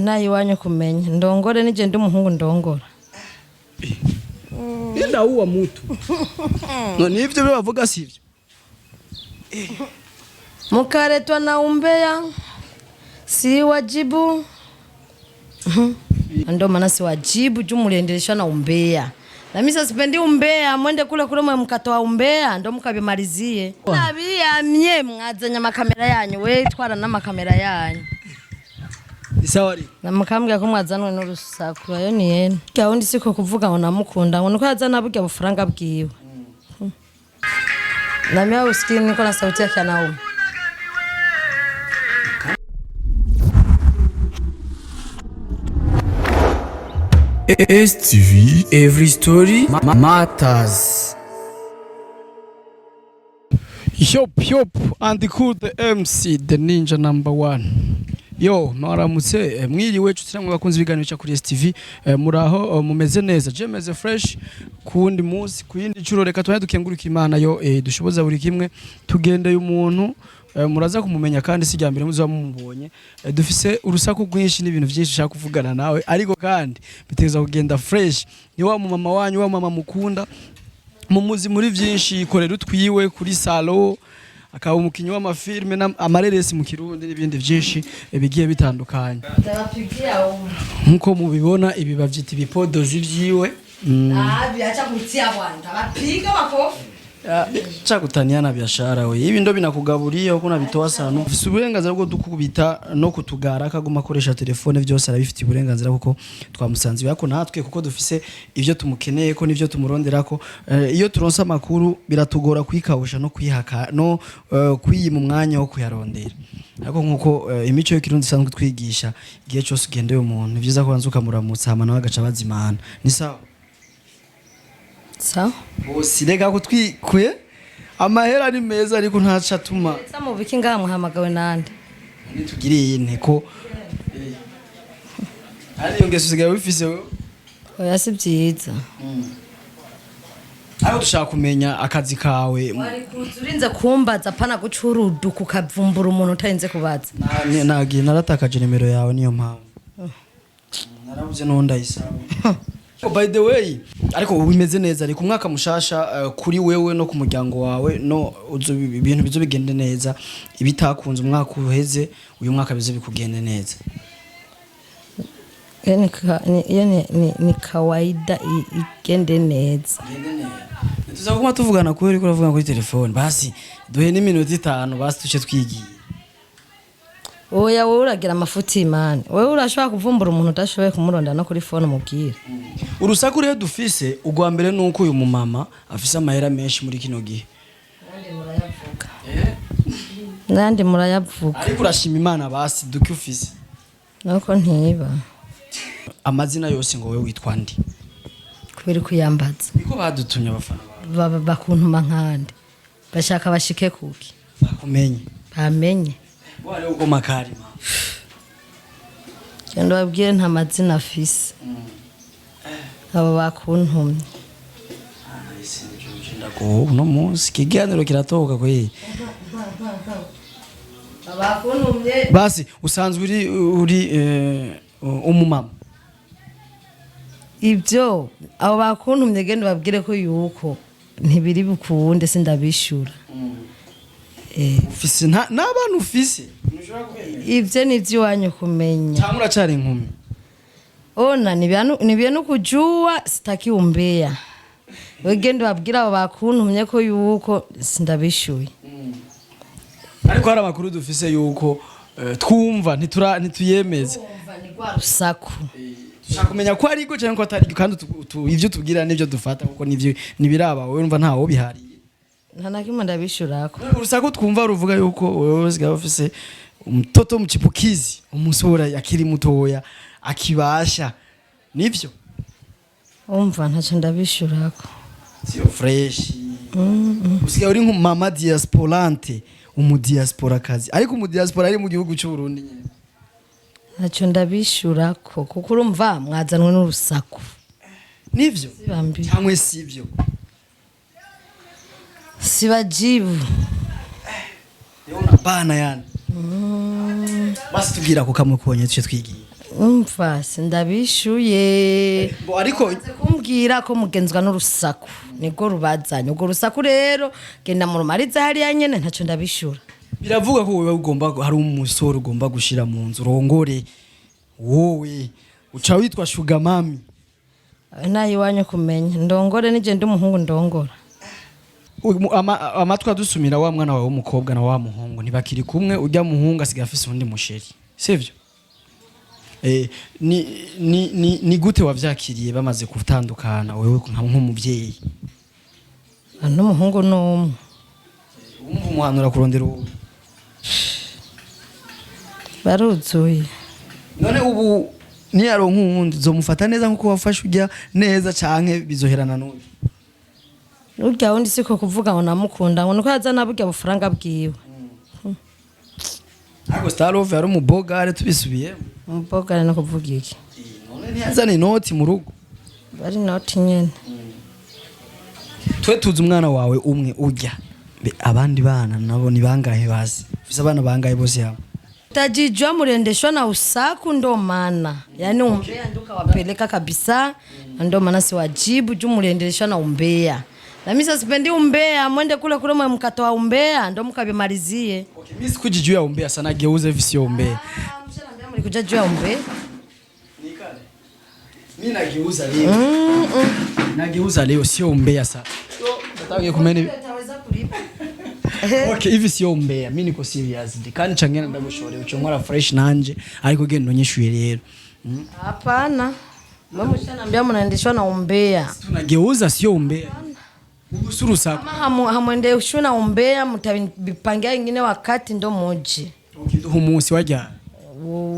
nayi wanyu kumenya ndongore nije ndi umuhungu ndongora Nenda uwa mutu no nivyo bavuga sivyo mukaretwa na umbea si wajibu ndo maana si wajibu jumuliendelesha na umbea na mimi sasa sipendi umbea mwende kule mwe mkatoa umbea ndo mukabimalizie nabia mye mwazanya makamera yanyu we twara na makamera yanyu isawari na mukambya ko mwazanwe n'urusaku ayo ni yene gahunda siko kuvuga ngo namukunda ngo nuko yazana burya bufaranga bwiwe na mimi usikini niko na sauti yake anauma STV, every story matters. Yop, and cool the MC, the ninja #1. Yo, Maramutse, mwiriwe cutsiramwe bakunze ibiganiro cya kuri STV, muraho mumeze neza, je meze fresh kundi munsi kuyindi curo reka twaye dukenguruka Imana yo dushoboza buri kimwe tugendeye umuntu muraza kumumenya kandi si ryambere muzo mumubonye dufise urusaku rwinshi n'ibintu byinshi shaka kuvugana nawe ariko kandi biteza kugenda fresh ni wa mama wanyu wa mama mukunda mumuzi muri byinshi korera utwiwe kuri salo akaba umukinyi w'amafilme amareresi mu Kirundi n'ibindi byinshi bigiye bitandukanye nkuko mubibona ibi bavyita ibipodozi vyiwe biacha kutia bwana bapiga makofi Chakutaniana biashara we ibi ndo binakugaburia uko nabitoa sana ufise uburenganzira bwo dukubita no kutugara akaguma akoresha telefone byose arabifitiye uburenganzira kuko twamusanze yako natwe kuko dufise ivyo tumukeneye ko nivyo tumuronderako iyo turonsa makuru biratugora kwikawusha no kwihaka no kwiyima umwanya wo kuyarondera ariko nkuko imico yo Kirundi sanzwe twigisha igihe cyose ugendeye umuntu byiza ko banzuka muramutsa hama nawe agaca bazimana ni sawa sawa Sirega ko twikwe amahera ni meza ariko ntaca tuma mu biki ngamuhamagawe nande nitugiriye inteko ari yongeso sigaye wifise oya si byiza aho dushaka kumenya akazi kawe wari kuzurinze kumbaza pana gucurudu kukavumbura umuntu utarinze kubaza nagiye naratakaje nimero yawe niyo mpamvu narabuze no ndayisaba by the way ariko ubimeze neza ariko umwaka mushasha kuri wewe no ku muryango wawe no ibintu bizo bigende neza ibitakunze umwaka uheze uyu mwaka bizo bikugende neza ni kawaida igende neza tuzaguma tuvugana ko uriko uravuga kuri telefone basi duhe n'iminota 5 basi tuce twigiye oya wowe uragira amafuti imana wowe urashobora kuvumbura umuntu utashoboye kumuronda no kuri phone mubwira urusaku rero dufise ugwa mbere nuko uyu mumama afise amahera menshi muri kino gihe nandi murayavuga ariko urashima Imana basi duke ufise nuko ntiba amazina yose ngo wewe witwa ndi kubera kuyambaza niko badutumye abafana bakuntuma nkande bashaka bashike kuki bakumenye bamenye wale uko makarima cyendo babwiye nta mazina afise abo bakuntumye ndako no munsi kiganiro kiratoka ko ye abakuntumye basi usanzwe uri umumama ibyo abo bakuntumye gende babwire ko yuko ntibiri bukunde sindabishura ufise n'abantu ufise ivyo nivyo wanyu kumenya cyangwa uracari inkumi ona nibyanu kujua sitaki umbea wegende babwira abo bakuntumye ko yuko sindabishuye ariko hari amakuru dufise yuko twumva ntituyemeza ni gwa rusaku dushaka kumenya ko ariko cyangwa ko atari kandi ivyo tubwira n'ivyo dufata kuko nivyo nibiraba wowe umva ntawo bihari nta nakimwe ndabishurako urusaku twumva ruvuga yuko wewe usigaye ufise umtoto mchipukizi umusura yakiri mutoya akibasha nivyo umva ntaco ndabishurako sio fresh usigaye uri nko mama diasporante umudiaspora kazi ariko umudiaspora ari mu gihugu cy'u Burundi nyine ntaco ndabishurako kuko urumva mwazanwe n'urusaku nivyo cyangwa sivyo sibajibu Yona bana yani basi tugira ko kamwe konye tuce twigiye umva sindabishuye bo ariko kumbwira ko mugenzwa n'urusaku nibwo rubazanye ubwo rusaku rero genda mu rumariza hariya nyene ntacyo ndabishura biravuga ko wewe ugomba hari umusoro ugomba gushira mu nzu rongore wowe uca witwa sugar mami nayi wanyu kumenya ndongore nije ndi umuhungu ndongora amatwi adusumira wa mwana wawe w'umukobwa na wa muhungu ntibakiri kumwe ujya muhungu asigaye afise undi musheri sivyo ni gute wavyakiriye bamaze gutandukana wewe nk'umuvyeyi n'umuhungu n'umwe umva umuhanura kurondera uwo baruzuye none ubu niyaronka uwundi uzomufata neza nkuko wafashe ujya neza canke bizoherana n'uyu urya wundi siko kuvuga ngo namukunda ngo nuko yazana burya bufaranga bwiwe ariko Starlove yari umubogare tubisubiye umubogare no kuvuga iki none ntiyazana inoti mu rugo bari inoti nyene twe tuzi umwana wawe umwe ujya abandi bana nabo ni bangahe bazi ufise abana bangahe bose yabo tajijwa murendeshwa na usaku ndo maana yani umbea nduka wapeleka kabisa ndo maana si wajibu juu murendeshwa na umbea na mimi sipendi umbea mwende kule mwe mkato wa umbea ndo mkabimalizie okay mimi sikujijua ya umbea sana geuze hivi sio umbea mshanambia mlikuja juu ya umbea nikale mimi nageuza leo nageuza leo sio umbea sana nataka kumeni utaweza kulipa okay hivi sio umbea mimi niko serious kandi changena ndagushore ucomora fresh nanje ariko gendo nyishuye rero hapana mama mshanambia mnaendeshwa na umbea tunageuza sio umbea usuru sako kama hamwende ushuna umbea mtabipangia ingine wakati ndo moji okay ndo umunsi wajya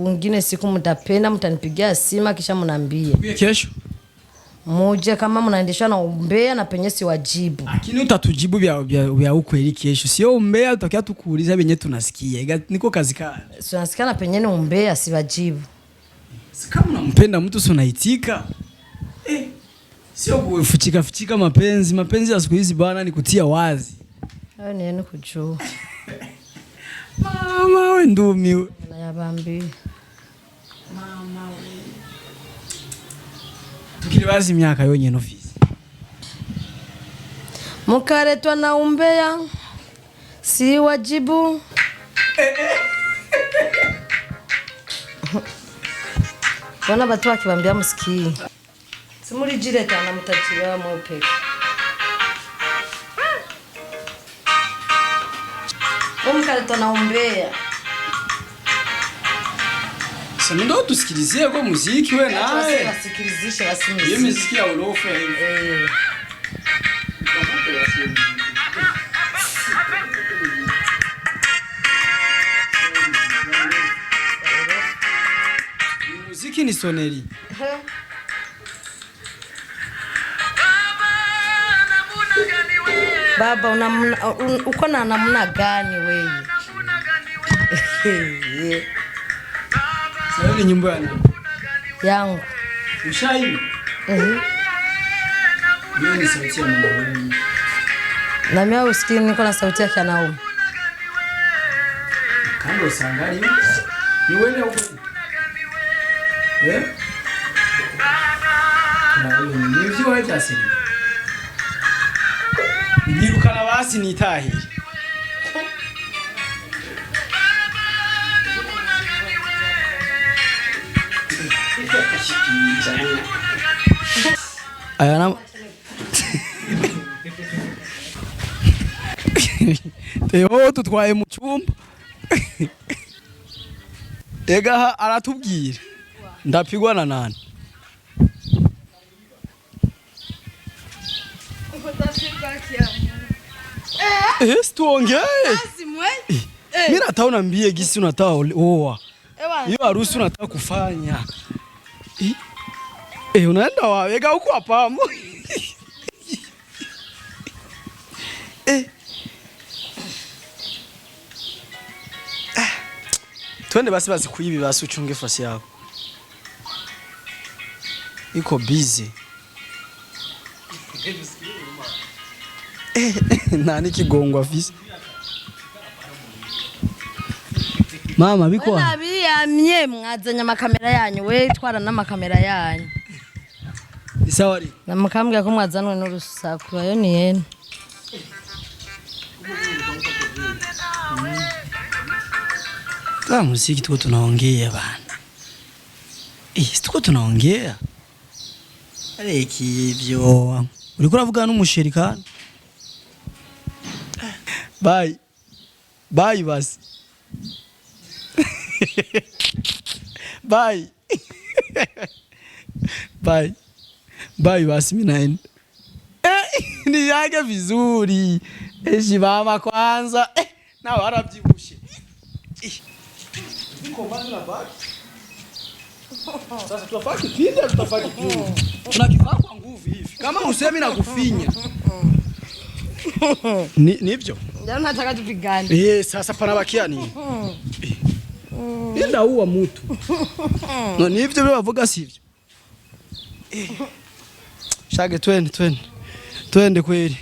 wengine siku mtapenda mtanipigia simu kisha mnaambia kuye kesho muje kama mnaendeshwa na umbea na penye si wajibu lakini utatujibu vya ukweli kesho sio umbea utakia tukuuliza benye tunasikia niko kazi ka tunasikia na penye ni umbea si wajibu kama unampenda mtu unaitika sio kufuchika mapenzi ya siku hizi bana ni kutia wazi hayo ni yenu kujua mama we ndumi we nayabambi mama we tukiri bazi imyaka yonyene ofisi mukaretwa na umbea si wajibu bona batu bakibambia musikii simuri jireta na mutachira mwopeka mukaretwa na umbea sasa ndo tusikilizie kwa muziki we naye wasikilizishe wasimisi hiyo muziki ya ulofa muziki ni soneri baba uko na namna gani wewe sasa ni nyimbo ya nani yangu ushairi hiyo ni sauti ya mwanaume na mimi usikii niko na sauti ya kianaume kando sangali ni wewe huko na hiyo ni vyo wacha asili nirukana basi nitahira aya na Teo tutwaye mu cyumba ega aratubwira ndapigwa na nani Tuongee. Mimi nataka uniambie gisi unataka oa. Hiyo harusi unataka kufanya. Unaenda wapi? Ega huko hapa. Twende basi kuibi basi uchunge fasi yako. Iko busy. Nani kigongwa fisi? Mama biko. Nabiyamye mwazanye amakamera yanyu we twara n'amakamera yanyu. Isawa ari. Namukambwira ko mwazanwe n'urusaku ayo ni yene. Kama muziki tuko tunaongea bana. Tuko tunaongea. Areki hivyo. Ulikuwa unavuga n'umusheri kana? Bye. Bye basi. Bye. Bye. Bye basi mimi naenda. Ni yake vizuri. Mama kwanza. Na warabyibushe. Niko mbali na baki. Sasa tutafaki kinda tutafaki kinda. Tunakifaa kwa nguvu hivi. Kama usemi na kufinya. Nivyo? Ndio nataka tupigane. Sasa panabakia nini? Nenda uwa mtu. No nivyo byo bavuga sivyo. Shage twende kweli.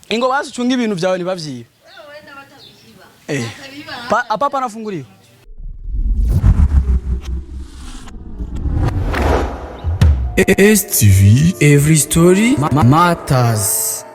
Ingo basi chunga ibintu byawe nibavyiba. Wewe wenda batabiba. Hapa panafunguliwa. STV, every story matters.